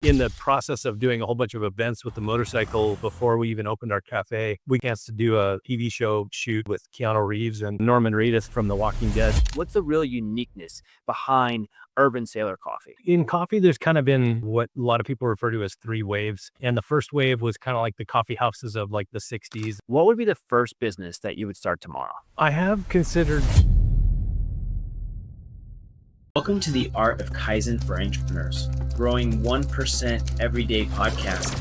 In the process of doing a whole bunch of events with the motorcycle before we even opened our cafe, we got to do a TV show shoot with Keanu Reeves and Norman Reedus from The Walking Dead. What's the real uniqueness behind Urban Sailor Coffee? In coffee, there's kind of been what a lot of people refer to as three waves. And the first wave was kind of like the coffee houses of like the 60s. What would be the first business that you would start tomorrow? I have considered. Welcome to the Art of Kaizen for Entrepreneurs, growing 1% everyday podcast.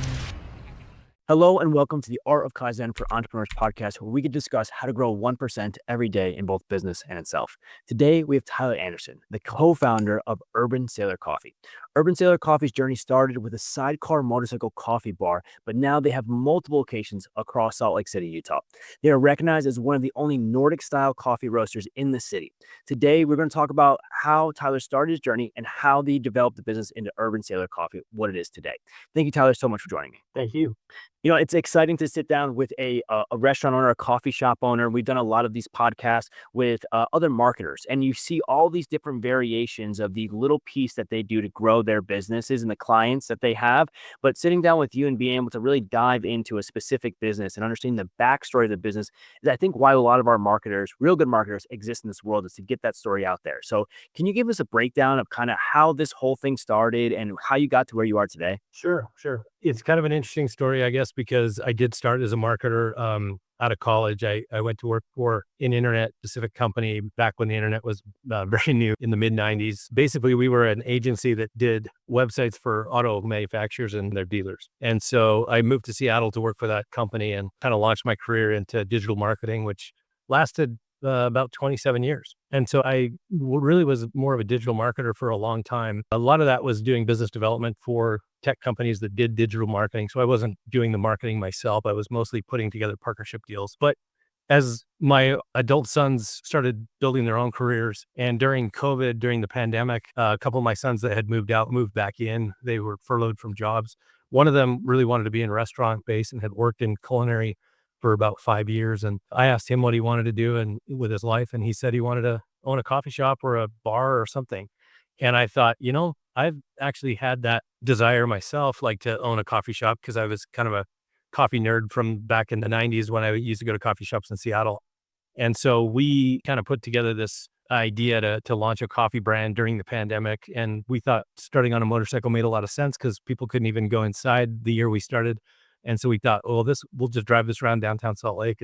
Hello and welcome to the Art of Kaizen for Entrepreneurs podcast, where we can discuss how to grow 1% every day in both business and itself. Today, we have Tyler Anderson, the co-founder of Urban Sailor Coffee. Urban Sailor Coffee's journey started with a sidecar motorcycle coffee bar, but now they have multiple locations across Salt Lake City, Utah. They are recognized as one of the only Nordic-style coffee roasters in the city. Today, we're going to talk about how Tyler started his journey and how they developed the business into Urban Sailor Coffee, what it is today. Thank you, Tyler, so much for joining me. Thank you. You know, it's exciting to sit down with a restaurant owner, a coffee shop owner. We've done a lot of these podcasts with other marketers, and you see all these different variations of the little piece that they do to grow their businesses and the clients that they have. But sitting down with you and being able to really dive into a specific business and understanding the backstory of the business is, I think, why a lot of our marketers, real good marketers, exist in this world, is to get that story out there. So can you give us a breakdown of kind of how this whole thing started and how you got to where you are today? Sure. It's kind of an interesting story, I guess, because I did start as a marketer out of college. I went to work for an internet-specific company back when the internet was very new in the mid-90s. Basically, we were an agency that did websites for auto manufacturers and their dealers. And so I moved to Seattle to work for that company and kind of launched my career into digital marketing, which lasted about 27 years. And so I really was more of a digital marketer for a long time. A lot of that was doing business development for tech companies that did digital marketing. So I wasn't doing the marketing myself. I was mostly putting together partnership deals. But as my adult sons started building their own careers, and during COVID, during the pandemic, a couple of my sons that had moved out, moved back in. They were furloughed from jobs. One of them really wanted to be in restaurant base and had worked in culinary for about 5 years. And I asked him what he wanted to do and with his life. And he said he wanted to own a coffee shop or a bar or something. And I thought, I've actually had that desire myself, like to own a coffee shop, because I was kind of a coffee nerd from back in the 90s when I used to go to coffee shops in Seattle. And so we kind of put together this idea to launch a coffee brand during the pandemic. And we thought starting on a motorcycle made a lot of sense because people couldn't even go inside the year we started. And so we thought, we'll just drive this around downtown Salt Lake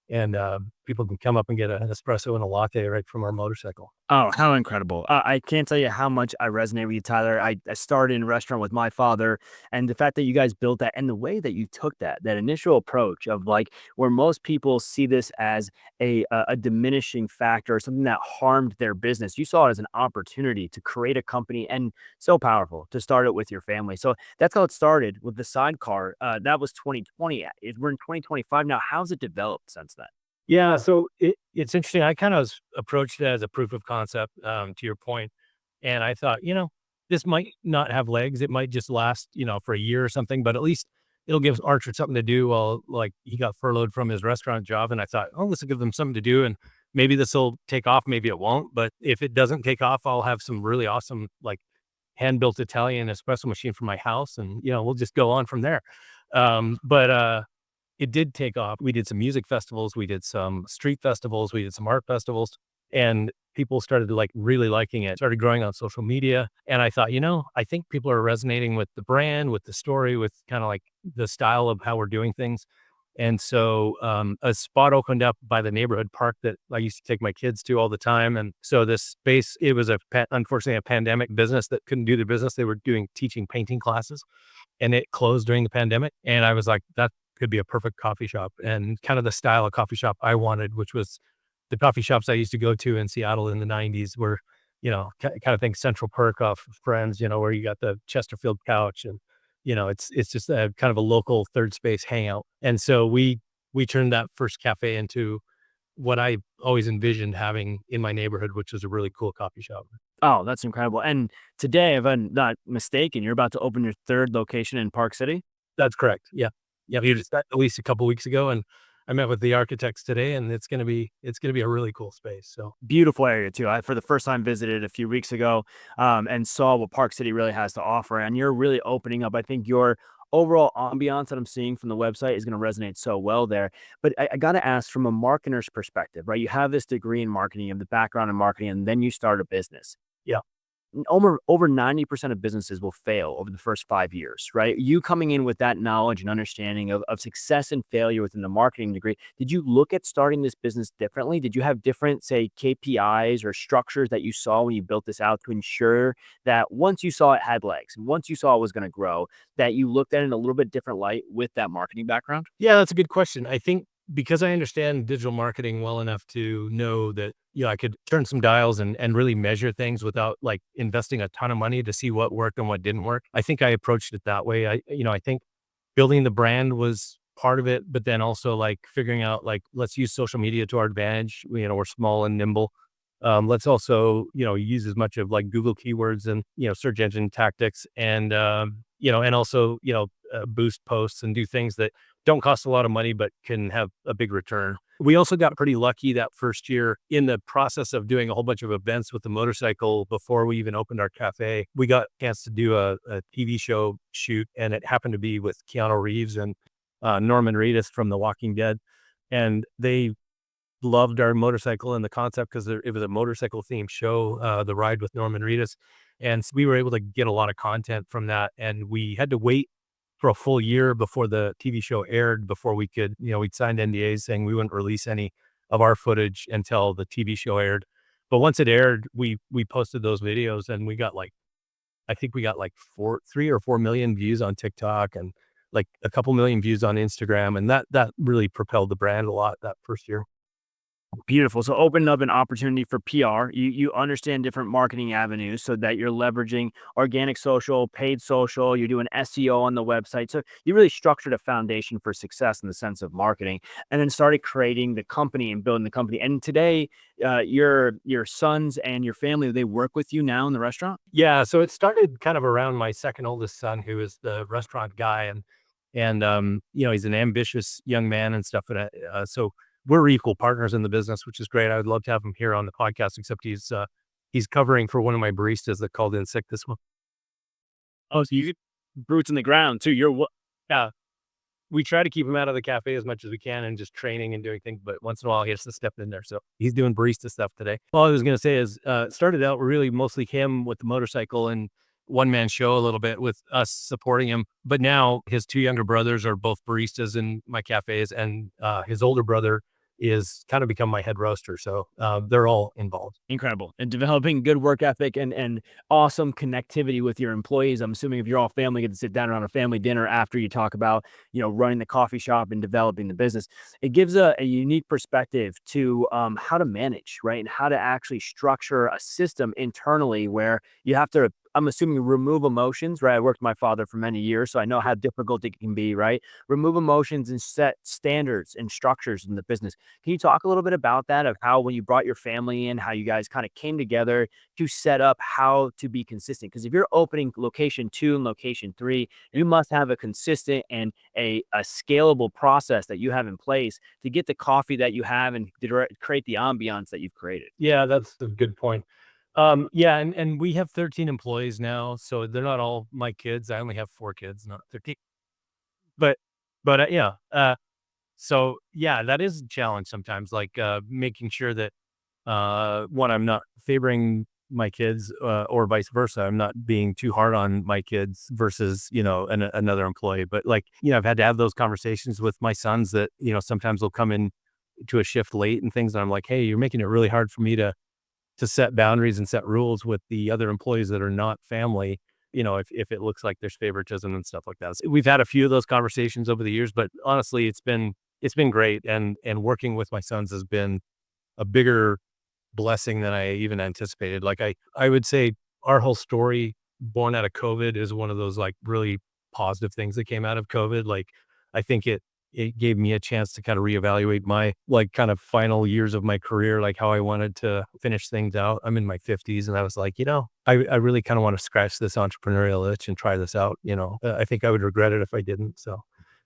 and people can come up and get an espresso and a latte right from our motorcycle. Oh, how incredible. I can't tell you how much I resonate with you, Tyler. I started in a restaurant with my father, and the fact that you guys built that and the way that you took that initial approach of, like, where most people see this as a diminishing factor or something that harmed their business. You saw it as an opportunity to create a company, and so powerful to start it with your family. So that's how it started with the sidecar. That was 2020. We're in 2025 now. How's it developed since then? Yeah, so it's interesting. I kind of approached it as a proof of concept, to your point. And I thought, this might not have legs. It might just last, for a year or something, but at least it'll give Archer something to do while, like, he got furloughed from his restaurant job. And I thought, oh, this will give them something to do. And maybe this will take off. Maybe it won't. But if it doesn't take off, I'll have some really awesome, like, hand-built Italian espresso machine from my house. And, we'll just go on from there. But it did take off. We did some music festivals, we did some street festivals, we did some art festivals, and people started really liking it. Started growing on social media. And I thought, I think people are resonating with the brand, with the story, with kind of like the style of how we're doing things. And so a spot opened up by the neighborhood park that I used to take my kids to all the time. And so this space, it was unfortunately a pandemic business that couldn't do the business. They were teaching painting classes, and it closed during the pandemic. And I was like, that could be a perfect coffee shop, and kind of the style of coffee shop I wanted, which was the coffee shops I used to go to in Seattle in the 90s were, kind of think Central Perk off of Friends, where you got the Chesterfield couch and, it's just a kind of a local third space hangout. And so we turned that first cafe into what I always envisioned having in my neighborhood, which was a really cool coffee shop. Oh, that's incredible. And today, if I'm not mistaken, you're about to open your third location in Park City? That's correct. Yeah. Yeah. We just got released a couple weeks ago, and I met with the architects today, and it's gonna be a really cool space. So Beautiful area too. I for the first time visited a few weeks ago, and saw what Park City really has to offer. And you're really opening up. I think your overall ambiance that I'm seeing from the website is going to resonate so well there. But I got to ask, from a marketer's perspective, right? You have this degree in marketing, you have the background in marketing, and then you start a business. yeah. Over 90% of businesses will fail over the first 5 years, right? You coming in with that knowledge and understanding of success and failure within the marketing degree, did you look at starting this business differently? Did you have different, say, KPIs or structures that you saw when you built this out to ensure that once you saw it had legs, and once you saw it was going to grow, that you looked at it in a little bit different light with that marketing background? Yeah, that's a good question. I think because I understand digital marketing well enough to know that, I could turn some dials and really measure things without like investing a ton of money to see what worked and what didn't work. I think I approached it that way. I think building the brand was part of it, but then also like figuring out like, let's use social media to our advantage. We're small and nimble. Let's also, use as much of like Google keywords and, search engine tactics and also, boost posts and do things that don't cost a lot of money, but can have a big return. We also got pretty lucky that first year in the process of doing a whole bunch of events with the motorcycle before we even opened our cafe. We got a chance to do a TV show shoot, and it happened to be with Keanu Reeves and Norman Reedus from The Walking Dead. And they loved our motorcycle and the concept because it was a motorcycle themed show, The Ride with Norman Reedus. And we were able to get a lot of content from that. And we had to wait for a full year before the TV show aired before we could, we'd signed NDAs saying we wouldn't release any of our footage until the TV show aired. But once it aired, we posted those videos and we got like, I think we got like 3 or 4 million views on TikTok and like a couple million views on Instagram. And that really propelled the brand a lot that first year. Beautiful. So open up an opportunity for PR. You understand different marketing avenues so that you're leveraging organic social, paid social, you're doing SEO on the website. So you really structured a foundation for success in the sense of marketing, and then started creating the company and building the company. And today, your sons and your family, they work with you now in the restaurant? Yeah, so it started kind of around my second oldest son, who is the restaurant guy, and he's an ambitious young man and stuff. So we're equal partners in the business, which is great. I would love to have him here on the podcast, except he's covering for one of my baristas that called in sick this month. Oh, so you boots in the ground too. Yeah, we try to keep him out of the cafe as much as we can and just training and doing things, but once in a while he has to step in there. So he's doing barista stuff today. All I was going to say is, it started out really mostly him with the motorcycle and one man show a little bit with us supporting him. But now his two younger brothers are both baristas in my cafes, and his older brother is kind of become my head roaster. So they're all involved. Incredible. And developing good work ethic and awesome connectivity with your employees. I'm assuming if you're all family, get to sit down around a family dinner after you talk about, running the coffee shop and developing the business. It gives a unique perspective to how to manage, right? And how to actually structure a system internally where you have to, I'm assuming, remove emotions, right? I worked with my father for many years, so I know how difficult it can be, right? Remove emotions and set standards and structures in the business. Can you talk a little bit about that, of how when you brought your family in, how you guys kind of came together to set up how to be consistent? Because if you're opening location 2 and location 3, you must have a consistent and a scalable process that you have in place to get the coffee that you have and create the ambiance that you've created. Yeah, that's a good point. Yeah, and we have 13 employees now, so they're not all my kids. I only have 4 kids, not 13. But yeah. So yeah, that is a challenge sometimes, like making sure that one, I'm not favoring my kids, or vice versa. I'm not being too hard on my kids versus, another employee. But like, I've had to have those conversations with my sons that, sometimes they'll come in to a shift late and things. And I'm like, hey, you're making it really hard for me to set boundaries and set rules with the other employees that are not family, if it looks like there's favoritism and stuff like that. So we've had a few of those conversations over the years, but honestly, it's been great. And working with my sons has been a bigger blessing than I even anticipated. Like I would say our whole story born out of COVID is one of those like really positive things that came out of COVID. Like I think it gave me a chance to kind of reevaluate my like kind of final years of my career, like how I wanted to finish things out. I'm in my 50s and I was like, I really kind of want to scratch this entrepreneurial itch and try this out. I think I would regret it if I didn't. So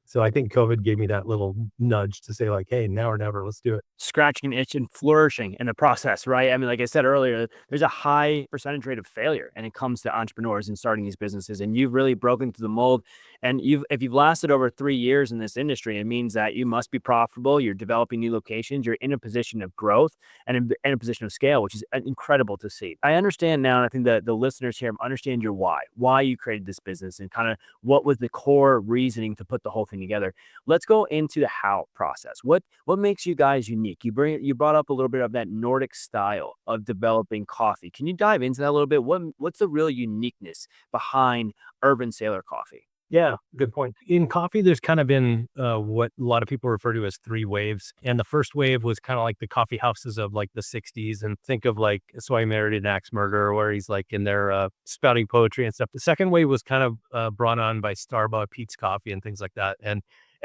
So I think COVID gave me that little nudge to say like, hey, now or never, let's do it. Scratching an itch and flourishing in the process, right? I mean, like I said earlier, there's a high percentage rate of failure and it comes to entrepreneurs and starting these businesses. And you've really broken through the mold. And if you've lasted over 3 years in this industry, it means that you must be profitable. You're developing new locations. You're in a position of growth and in a position of scale, which is incredible to see. I understand now, and I think that the listeners here understand your why you created this business, and kind of what was the core reasoning to put the whole thing together. Let's go into the how process. What makes you guys unique? You brought up a little bit of that Nordic style of developing coffee. Can you dive into that a little bit? What's the real uniqueness behind Urban Sailor Coffee? Yeah, good point. In coffee, there's kind of been what a lot of people refer to as three waves. And the first wave was kind of like the coffee houses of like the 60s. And think of like So I Married an Axe Murderer, where he's like in there spouting poetry and stuff. The second wave was kind of brought on by Starbucks, Pete's Coffee, and things like that.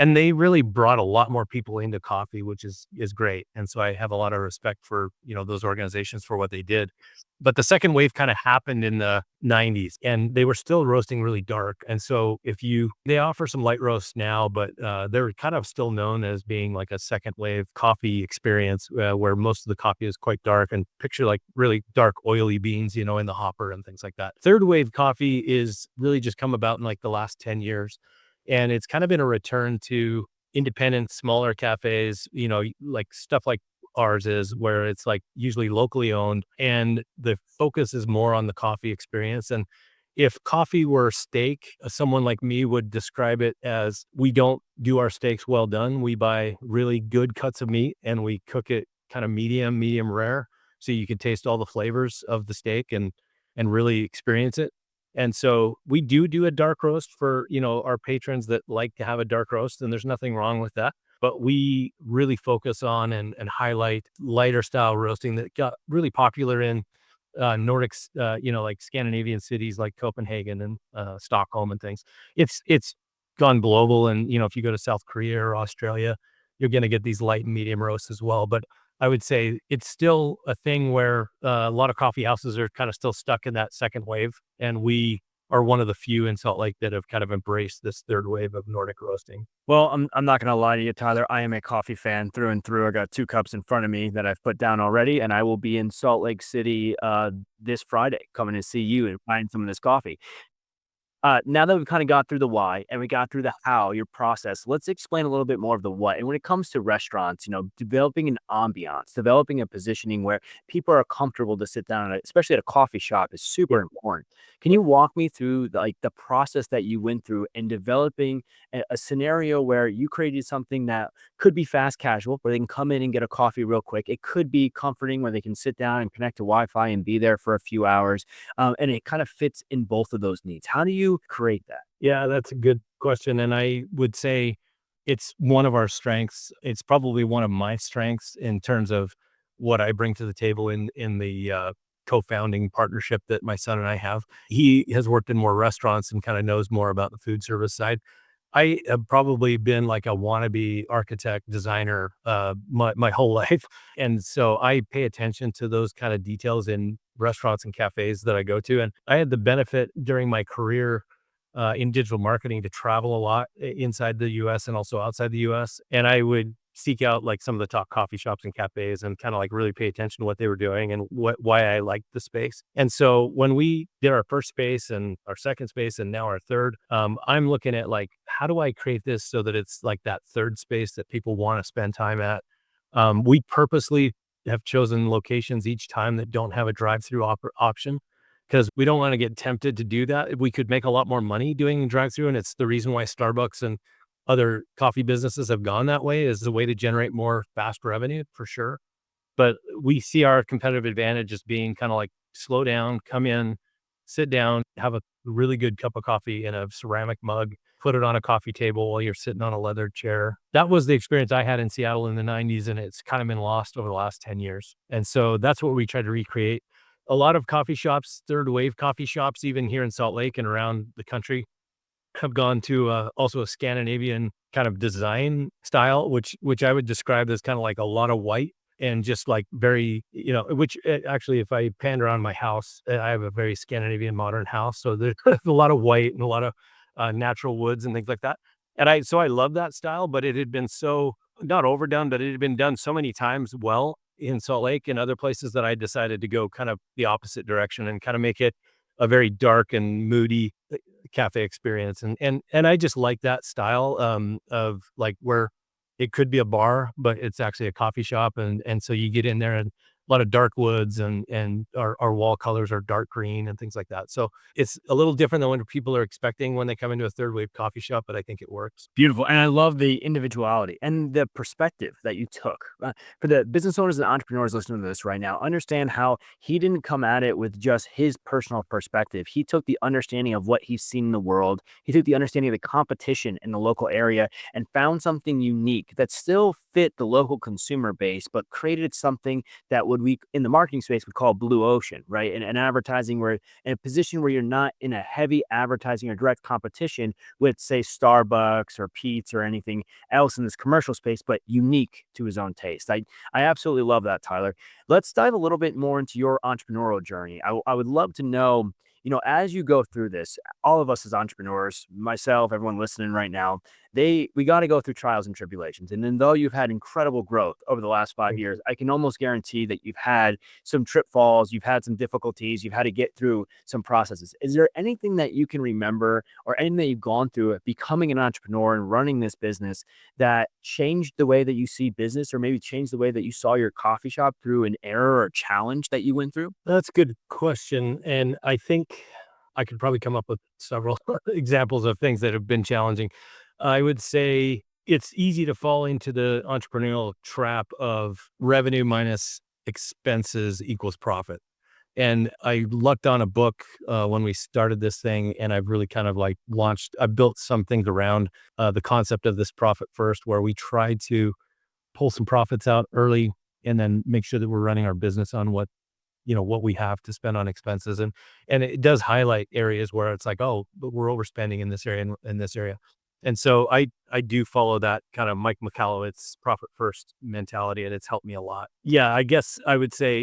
And they really brought a lot more people into coffee, which is great. And so I have a lot of respect for, those organizations for what they did. But the second wave kind of happened in the 90s, and they were still roasting really dark. And so they offer some light roasts now, but they're kind of still known as being like a second wave coffee experience, where most of the coffee is quite dark, and picture like really dark, oily beans, in the hopper and things like that. Third wave coffee is really just come about in like the last 10 years. And it's kind of been a return to independent, smaller cafes, like stuff like ours is, where it's like usually locally owned, and the focus is more on the coffee experience. And if coffee were steak, someone like me would describe it as, we don't do our steaks well done. We buy really good cuts of meat and we cook it kind of medium rare, so you can taste all the flavors of the steak and really experience it. And so we do a dark roast for, our patrons that like to have a dark roast, and there's nothing wrong with that. But we really focus on and highlight lighter style roasting that got really popular in Nordics, like Scandinavian cities like Copenhagen and Stockholm and things. It's gone global, and if you go to South Korea or Australia, you're going to get these light and medium roasts as well. But I would say it's still a thing where a lot of coffee houses are kind of still stuck in that second wave, and we are one of the few in Salt Lake that have kind of embraced this third wave of Nordic roasting. Well, I'm not gonna lie to you, Tyler. I am a coffee fan through and through. I got 2 cups in front of me that I've put down already, and I will be in Salt Lake City this Friday, coming to see you and buying some of this coffee. Now that we've kind of got through the why and we got through the how, your process, let's explain a little bit more of the what. And when it comes to restaurants, developing an ambiance, developing a positioning where people are comfortable to sit down, especially at a coffee shop, is super important. Can you walk me through the process that you went through in developing a scenario where you created something that could be fast casual, where they can come in and get a coffee real quick? It could be comforting, where they can sit down and connect to Wi-Fi and be there for a few hours. And it kind of fits in both of those needs. How do you create that? Yeah, that's a good question. And I would say it's one of our strengths. It's probably one of my strengths in terms of what I bring to the table in the co-founding partnership that my son and I have. He has worked in more restaurants and kind of knows more about the food service side. I have probably been like a wannabe architect designer my whole life. And so I pay attention to those kind of details in restaurants and cafes that I go to. And I had the benefit during my career in digital marketing to travel a lot inside the US and also outside the US. And I would seek out like some of the top coffee shops and cafes and kind of like really pay attention to what they were doing and why I liked the space. And so when we did our first space and our second space and now our third, I'm looking at like, how do I create this so that it's like that third space that people want to spend time at? We purposely have chosen locations each time that don't have a drive-through option, because we don't want to get tempted to do that. We could make a lot more money doing drive-through, and it's the reason why Starbucks and other coffee businesses have gone that way, is the way to generate more fast revenue for sure. But we see our competitive advantage as being kind of like, slow down, come in, sit down, have a really good cup of coffee in a ceramic mug, put it on a coffee table while you're sitting on a leather chair. That was the experience I had in Seattle in the 90s, and it's kind of been lost over the last 10 years. And so that's what we try to recreate. A lot of coffee shops, third wave coffee shops, even here in Salt Lake and around the country, have gone to also a Scandinavian kind of design style, which I would describe as kind of like a lot of white and just like very, which actually, if I pan around my house, I have a very Scandinavian modern house. So there's a lot of white and a lot of natural woods and things like that. And so I love that style, but it had been so not overdone, but it had been done so many times well in Salt Lake and other places that I decided to go kind of the opposite direction and kind of make it a very dark and moody cafe experience. And I just like that style of like where it could be a bar, but it's actually a coffee shop. And so you get in there and a lot of dark woods and our wall colors are dark green and things like that. So it's a little different than what people are expecting when they come into a third wave coffee shop, but I think it works. Beautiful. And I love the individuality and the perspective that you took. For the business owners and entrepreneurs listening to this right now, understand how he didn't come at it with just his personal perspective. He took the understanding of what he's seen in the world. He took the understanding of the competition in the local area and found something unique that still fit the local consumer base, but created something that would we in the marketing space would call blue ocean, right? And advertising where in a position where you're not in a heavy advertising or direct competition with, say, Starbucks or Pete's or anything else in this commercial space, but unique to his own taste. I absolutely love that, Tyler. Let's dive a little bit more into your entrepreneurial journey. I would love to know, as you go through this, all of us as entrepreneurs, myself, everyone listening right now, we got to go through trials and tribulations. And then though you've had incredible growth over the last 5 years, I can almost guarantee that you've had some trip falls, you've had some difficulties, you've had to get through some processes. Is there anything that you can remember or anything that you've gone through becoming an entrepreneur and running this business that changed the way that you see business or maybe changed the way that you saw your coffee shop through an error or challenge that you went through? That's a good question. And I think I could probably come up with several examples of things that have been challenging. I would say it's easy to fall into the entrepreneurial trap of revenue minus expenses equals profit. And I lucked on a book when we started this thing, and I've really kind of like I built some things around the concept of this profit first, where we try to pull some profits out early and then make sure that we're running our business on what we have to spend on expenses. And it does highlight areas where it's like, oh, but we're overspending in this area and in this area. And so I do follow that kind of Mike McAllowitz profit first mentality, and it's helped me a lot. Yeah, I guess I would say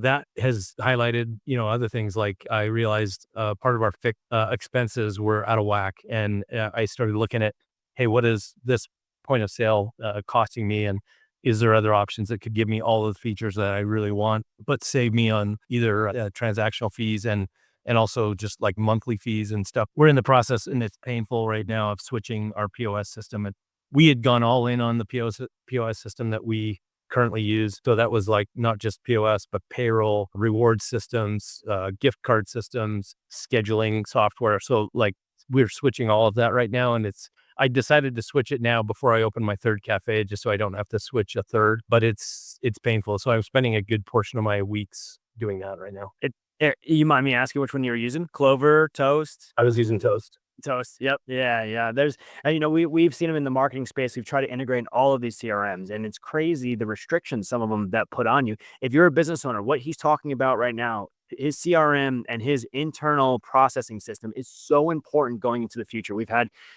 that has highlighted other things. Like I realized part of our expenses were out of whack, and I started looking at, hey, what is this point of sale costing me, and is there other options that could give me all of the features that I really want, but save me on either transactional fees and also just like monthly fees and stuff. We're in the process, and it's painful right now, of switching our POS system. And we had gone all in on the POS system that we currently use. So that was like not just POS, but payroll, reward systems, gift card systems, scheduling software. So like we're switching all of that right now, and I decided to switch it now before I open my third cafe, just so I don't have to switch a third, but it's painful. So I'm spending a good portion of my weeks doing that right now. You mind me asking which one you were using? Clover, Toast? I was using Toast. Toast. Yep. Yeah. Yeah. And we've seen them in the marketing space. We've tried to integrate in all of these CRMs, and it's crazy the restrictions some of them that put on you. If you're a business owner, what he's talking about right now, his CRM and his internal processing system is so important going into the future.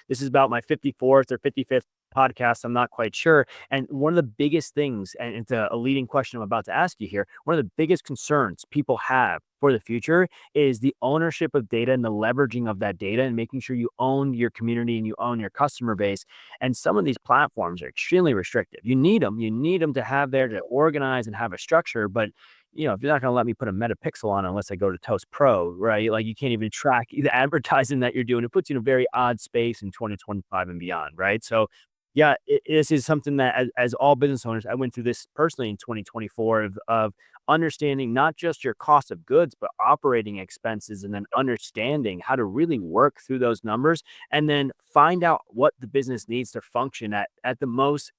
This is about my 54th or 55th podcast. I'm not quite sure. And one of the biggest things, and it's a leading question I'm about to ask you here, one of the biggest concerns people have for the future is the ownership of data and the leveraging of that data and making sure you own your community and you own your customer base. And some of these platforms are extremely restrictive. You need them. You need them to have there to organize and have a structure. But if you're not going to let me put a metapixel on unless I go to Toast Pro, right? Like you can't even track the advertising that you're doing. It puts you in a very odd space in 2025 and beyond, right? So yeah, this is something that as all business owners, I went through this personally in 2024 of understanding not just your cost of goods, but operating expenses, and then understanding how to really work through those numbers and then find out what the business needs to function at the most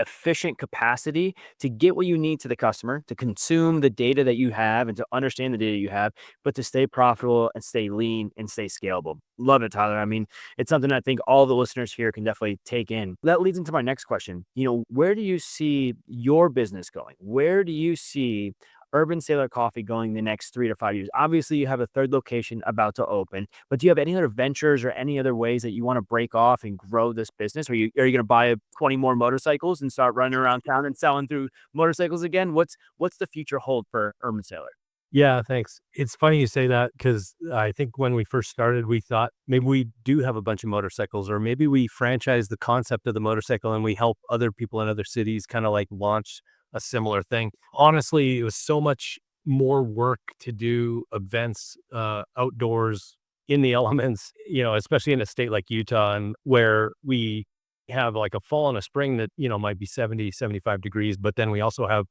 efficient capacity to get what you need to the customer, to consume the data that you have and to understand the data you have, but to stay profitable and stay lean and stay scalable. Love it, Tyler. I mean, it's something I think all the listeners here can definitely take in. That leads into my next question. Where do you see your business going? Where do you see Urban Sailor Coffee going the next 3 to 5 years? Obviously, you have a third location about to open, but do you have any other ventures or any other ways that you want to break off and grow this business? Are you going to buy 20 more motorcycles and start running around town and selling through motorcycles again? What's the future hold for Urban Sailor? Yeah, thanks. It's funny you say that because I think when we first started, we thought maybe we do have a bunch of motorcycles, or maybe we franchise the concept of the motorcycle and we help other people in other cities kind of like launch a similar thing. Honestly, it was so much more work to do events outdoors in the elements, especially in a state like Utah and where we have like a fall and a spring that, might be 70, 75 degrees, but then we also have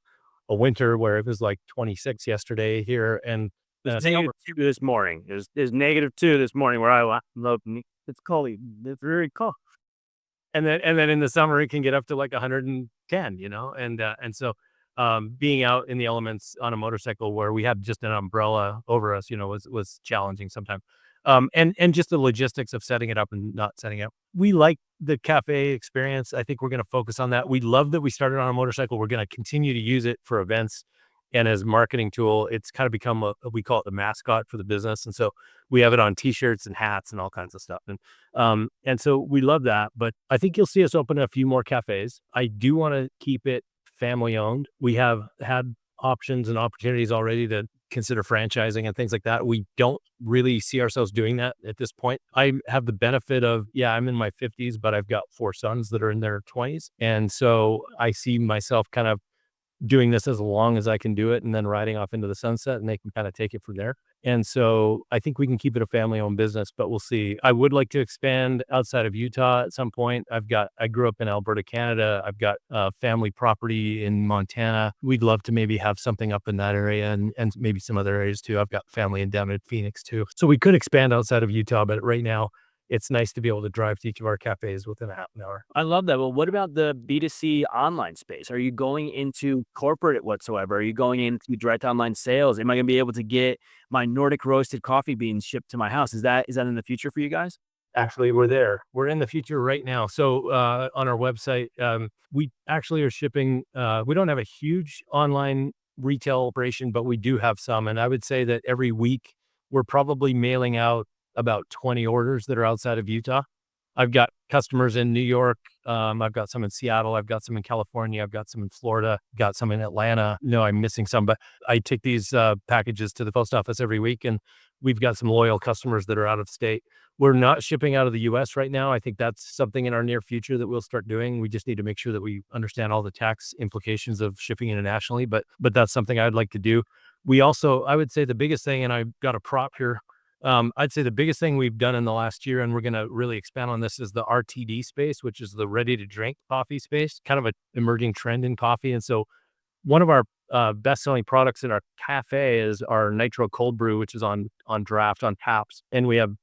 a winter where it was like 26 yesterday here and It was summer. -2 this morning. It was -2 this morning where I love. It's cold. It's very cold. And then in the summer it can get up to like 110, and so being out in the elements on a motorcycle where we had just an umbrella over us, was challenging sometimes. And just the logistics of setting it up and not setting it up. We like the cafe experience. I think we're going to focus on that. We love that we started on a motorcycle. We're going to continue to use it for events and as a marketing tool. It's kind of become we call it the mascot for the business. And so we have it on t-shirts and hats and all kinds of stuff. And so we love that, but I think you'll see us open a few more cafes. I do want to keep it family owned. We have had options and opportunities already to consider franchising and things like that. We don't really see ourselves doing that at this point. I have the benefit of, yeah, I'm in my 50s, but I've got 4 sons that are in their 20s. And so I see myself kind of doing this as long as I can do it and then riding off into the sunset and they can kind of take it from there. And so I think we can keep it a family owned business, but we'll see. I would like to expand outside of Utah at some point. I grew up in Alberta, Canada. I've got family property in Montana. We'd love to maybe have something up in that area and maybe some other areas too. I've got family down in Phoenix too. So we could expand outside of Utah, but right now it's nice to be able to drive to each of our cafes within a half an hour. I love that. Well, what about the B2C online space? Are you going into corporate whatsoever? Are you going into direct online sales? Am I going to be able to get my Nordic roasted coffee beans shipped to my house? Is that in the future for you guys? Actually, we're there. We're in the future right now. So, on our website, we actually are shipping. We don't have a huge online retail operation, but we do have some. And I would say that every week we're probably mailing out about 20 orders that are outside of Utah. I've got customers in New York. I've got some in Seattle. I've got some in California. I've got some in Florida. Got some in Atlanta. No, I'm missing some, but I take these packages to the post office every week, and we've got some loyal customers that are out of state. We're not shipping out of the US right now. I think that's something in our near future that we'll start doing. We just need to make sure that we understand all the tax implications of shipping internationally, but that's something I'd like to do. We also, I would say the biggest thing, and I've got a prop here. I'd say the biggest thing we've done in the last year, and we're going to really expand on this, is the RTD space, which is the ready to drink coffee space, kind of an emerging trend in coffee. And so one of our best-selling products in our cafe is our nitro cold brew, which is on draft on taps, and we have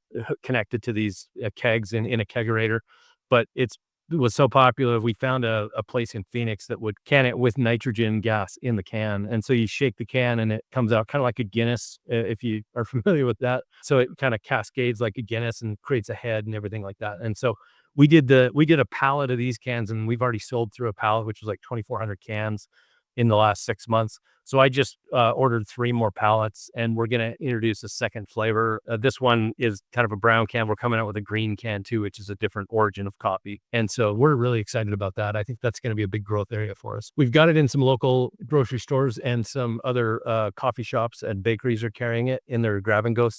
connected to these kegs in a kegerator. But it was so popular, we found a place in Phoenix that would can it with nitrogen gas in the can, and so you shake the can and it comes out kind of like a Guinness, if you are familiar with that. So it kind of cascades like a Guinness and creates a head and everything like that. And so we did a pallet of these cans, and we've already sold through a pallet, which was like 2,400 cans in the last 6 months. So I just ordered 3 more pallets, and we're going to introduce a second flavor. This one is kind of a brown can. We're coming out with a green can too, which is a different origin of coffee. And so we're really excited about that. I think that's going to be a big growth area for us. We've got it in some local grocery stores, and some other coffee shops and bakeries are carrying it in their grab and go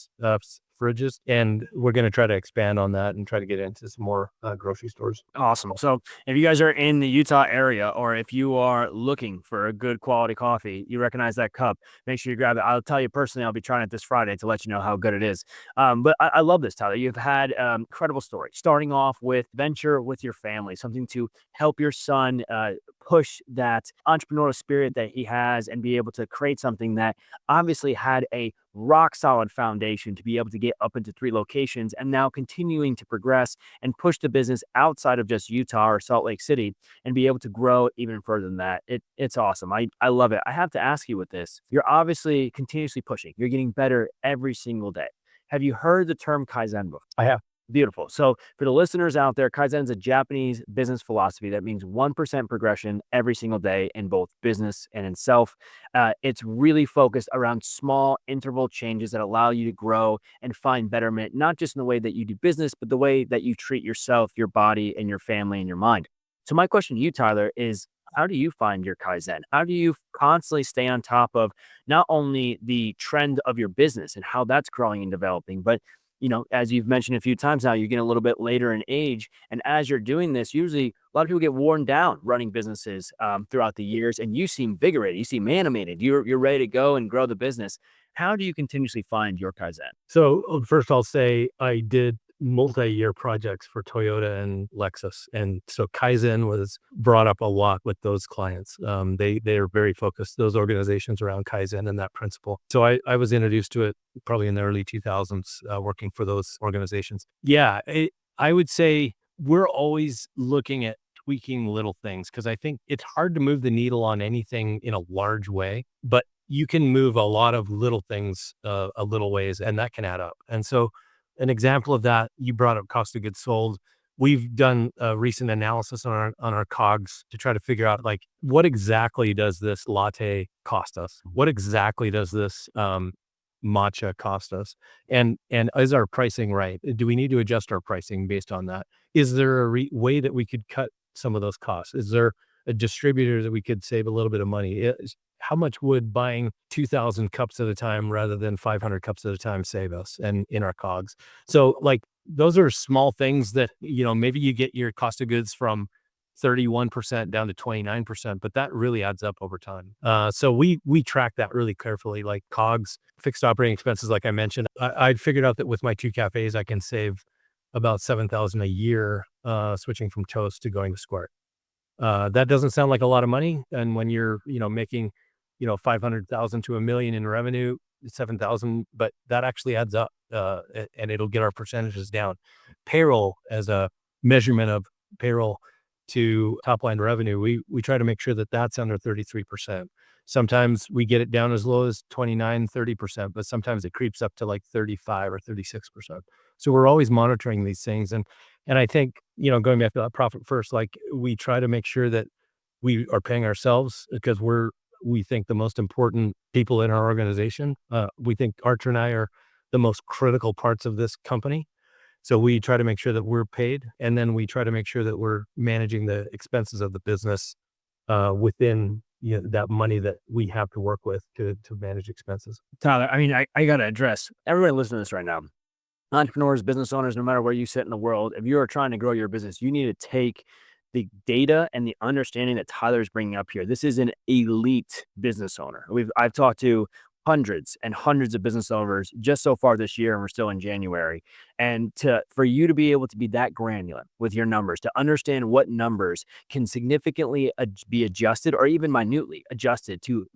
fridges. And we're going to try to expand on that and try to get into some more grocery stores. Awesome. So if you guys are in the Utah area, or if you are looking for a good quality coffee, you recognize that cup, make sure you grab it. I'll tell you personally, I'll be trying it this Friday to let you know how good it is. But I love this, Tyler. You've had incredible story, starting off with venture with your family, something to help your son push that entrepreneurial spirit that he has and be able to create something that obviously had a rock solid foundation to be able to get up into 3 locations, and now continuing to progress and push the business outside of just Utah or Salt Lake City and be able to grow even further than that. It's awesome. I love it. I have to ask you with this. You're obviously continuously pushing. You're getting better every single day. Have you heard the term Kaizen before? I have. Beautiful. So for the listeners out there, Kaizen is a Japanese business philosophy that means 1% progression every single day in both business and in self. It's really focused around small interval changes that allow you to grow and find betterment, not just in the way that you do business, but the way that you treat yourself, your body, and your family and your mind. So my question to you, Tyler, is how do you find your Kaizen? How do you constantly stay on top of not only the trend of your business and how that's growing and developing, but as you've mentioned a few times now, you're getting a little bit later in age. And as you're doing this, usually a lot of people get worn down running businesses throughout the years. And you seem vigorated, you seem animated, you're ready to go and grow the business. How do you continuously find your Kaizen? So first, I'll say I did multi-year projects for Toyota and Lexus, and so Kaizen was brought up a lot with those clients. They are very focused, those organizations, around Kaizen and that principle. So I was introduced to it probably in the early 2000s, working for those organizations. Yeah, I would say we're always looking at tweaking little things because I think it's hard to move the needle on anything in a large way, but you can move a lot of little things a little ways, and that can add up. And so an example of that, you brought up cost of goods sold. We've done a recent analysis on our COGS to try to figure out, like, what exactly does this latte cost us? What exactly does this matcha cost us? And is our pricing right? Do we need to adjust our pricing based on that? Is there a way that we could cut some of those costs? Is there a distributor that we could save a little bit of money? How much would buying 2,000 cups at a time rather than 500 cups at a time save us and in our COGS? So, like, those are small things that, maybe you get your cost of goods from 31% down to 29%, but that really adds up over time. So we track that really carefully, like COGS, fixed operating expenses. Like I mentioned, I'd figured out that with my 2 cafes, I can save about 7,000 a year, switching from Toast to going to Square. That doesn't sound like a lot of money, and when you're, making, 500,000 to 1 million in revenue, 7,000, but that actually adds up, and it'll get our percentages down. Payroll, as a measurement of payroll to top line revenue, we try to make sure that that's under 33%. Sometimes we get it down as low as 29, 30%, but sometimes it creeps up to like 35 or 36%. So we're always monitoring these things. And I think, going back to that profit first, like, we try to make sure that we are paying ourselves because we think the most important people in our organization. We think Archer and I are the most critical parts of this company. So we try to make sure that we're paid, and then we try to make sure that we're managing the expenses of the business within, that money that we have to work with to manage expenses. Tyler, I mean, I got to address everybody listening to this right now. Entrepreneurs, business owners, no matter where you sit in the world, if you are trying to grow your business, you need to take the data and the understanding that Tyler is bringing up here. This is an elite business owner. I've talked to hundreds and hundreds of business owners just so far this year, and we're still in January. And for you to be able to be that granular with your numbers, to understand what numbers can significantly be adjusted or even minutely adjusted to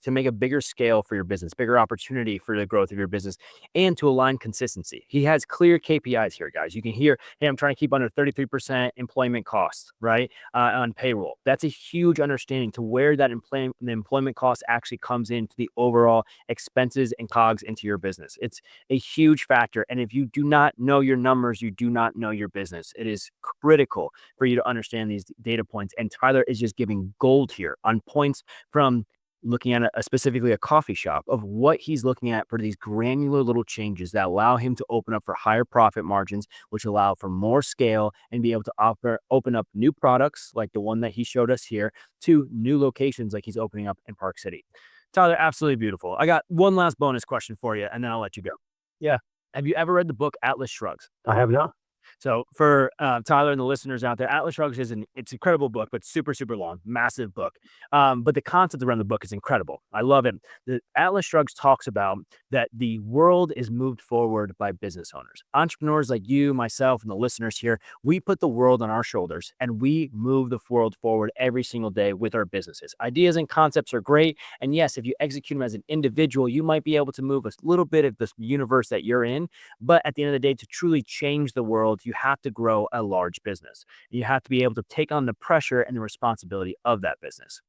make a bigger scale for your business, bigger opportunity for the growth of your business, and to align consistency. He has clear KPIs here, guys. You can hear, hey, I'm trying to keep under 33% employment costs, right? On payroll. That's a huge understanding to where that the employment cost actually comes into the overall expenses and COGS into your business. It's a huge factor. And if you do not know your numbers, you do not know your business. It is critical for you to understand these data points. And Tyler is just giving gold here on points from looking at specifically a coffee shop, of what he's looking at for these granular little changes that allow him to open up for higher profit margins, which allow for more scale and be able to open up new products like the one that he showed us here to new locations like he's opening up in Park City. Tyler, absolutely beautiful. I got one last bonus question for you, and then I'll let you go. Yeah, Have you ever read the book Atlas Shrugs? I have not. So for Tyler and the listeners out there, Atlas Shrugs it's an incredible book, but super, super long, massive book. But the concept around the book is incredible. I love it. The Atlas Shrugs talks about that the world is moved forward by business owners. Entrepreneurs like you, myself, and the listeners here, we put the world on our shoulders and we move the world forward every single day with our businesses. Ideas and concepts are great. And yes, if you execute them as an individual, you might be able to move a little bit of this universe that you're in. But at the end of the day, to truly change the world, you have to grow a large business. You have to be able to take on the pressure and the responsibility of that business.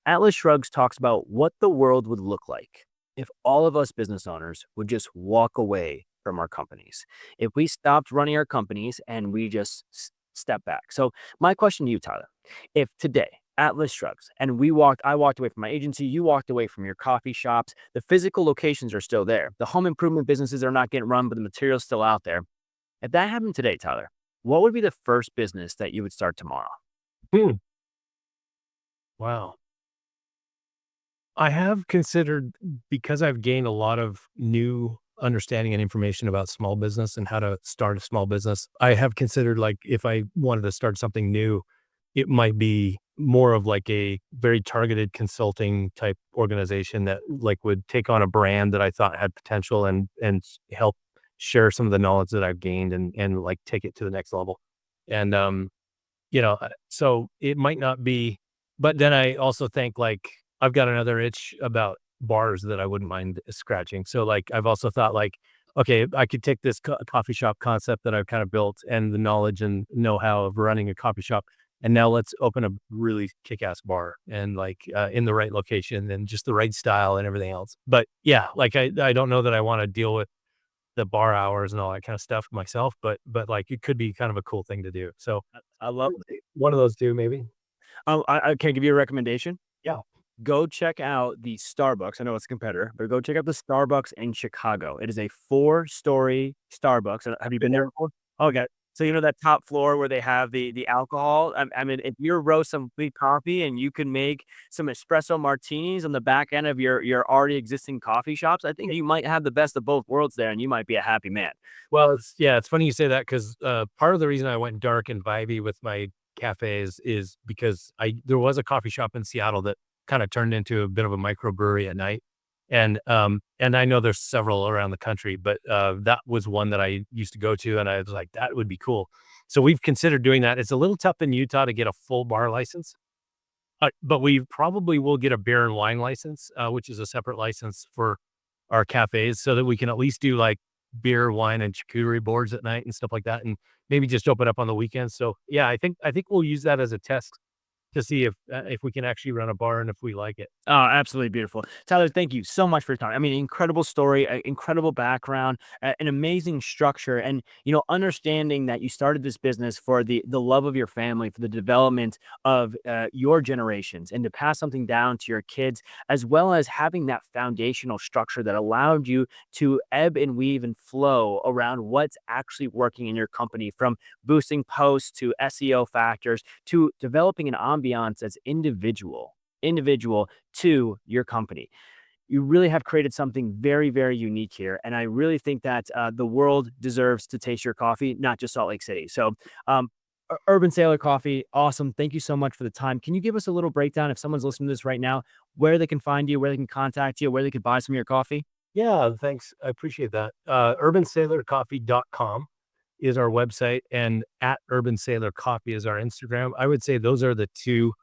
Atlas Shrugs talks about what the world would look like if all of us business owners would just walk away from our companies. If we stopped running our companies and we just step back. So my question to you, Tyler, if today Atlas Shrugs and I walked away from my agency, you walked away from your coffee shops, the physical locations are still there. The home improvement businesses are not getting run, but the material's still out there. If that happened today, Tyler, what would be the first business that you would start tomorrow? Hmm. Wow. I have considered, because I've gained a lot of new understanding and information about small business and how to start a small business. I have considered, like, if I wanted to start something new, it might be more of like a very targeted consulting type organization that like would take on a brand that I thought had potential and help share some of the knowledge that I've gained and like take it to the next level. And so it might not be, but then I also think, like, I've got another itch about bars that I wouldn't mind scratching. So, like, I've also thought, like, okay, I could take this coffee shop concept that I've kind of built and the knowledge and know-how of running a coffee shop, and now let's open a really kick-ass bar and, like, in the right location and just the right style and everything else. But, yeah, like, I don't know that I wanna deal with the bar hours and all that kind of stuff myself, but, like, it could be kind of a cool thing to do. So, I love. one of those 2 maybe. I can give you a recommendation. Yeah. Go check out the Starbucks. I know it's a competitor, but go check out the Starbucks in Chicago. It is a 4-story Starbucks. Have you been there before? Okay. So you know that top floor where they have the alcohol? I mean, if you roast some sweet coffee and you can make some espresso martinis on the back end of your already existing coffee shops, I think you might have the best of both worlds there, and you might be a happy man. Well, it's funny you say that 'cause, part of the reason I went dark and vibey with my cafes is because there was a coffee shop in Seattle that kinda turned into a bit of a microbrewery at night, and I know there's several around the country, but, that was one that I used to go to, and I was like, "That would be cool." So we've considered doing that. It's a little tough in Utah to get a full bar license, but we probably will get a beer and wine license, which is a separate license for our cafes so that we can at least do, like, beer, wine, and charcuterie boards at night and stuff like that, and maybe just open up on the weekends. So, yeah, I think we'll use that as a test to see if we can actually run a bar and if we like it. Oh, absolutely beautiful. Tyler, thank you so much for your time. I mean, incredible story, incredible background, an amazing structure, and understanding that you started this business for the love of your family, for the development of your generations, and to pass something down to your kids, as well as having that foundational structure that allowed you to ebb and weave and flow around what's actually working in your company, from boosting posts to SEO factors to developing an ambiance that's individual to your company. You really have created something very, very unique here. And I really think that the world deserves to taste your coffee, not just Salt Lake City. So, Urban Sailor Coffee, awesome. Thank you so much for the time. Can you give us a little breakdown, if someone's listening to this right now, where they can find you, where they can contact you, where they could buy some of your coffee? Yeah, thanks. I appreciate that. Urbansailorcoffee.com is our website, and at Urban Sailor Coffee is our Instagram. I would say those are the 2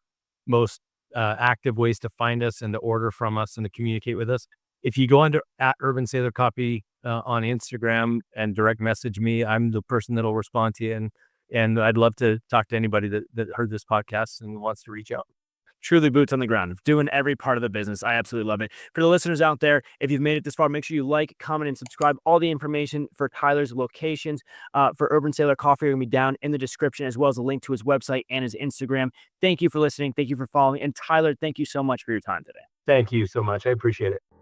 most active ways to find us and to order from us and to communicate with us. If you go under at Urban Sailor Copy on Instagram and direct message me, I'm the person that'll respond to you, and I'd love to talk to anybody that heard this podcast and wants to reach out. Truly boots on the ground, doing every part of the business. I absolutely love it. For the listeners out there, if you've made it this far, make sure you like, comment, and subscribe. All the information for Tyler's locations for Urban Sailor Coffee are going to be down in the description, as well as a link to his website and his Instagram. Thank you for listening. Thank you for following. And Tyler, thank you so much for your time today. Thank you so much. I appreciate it.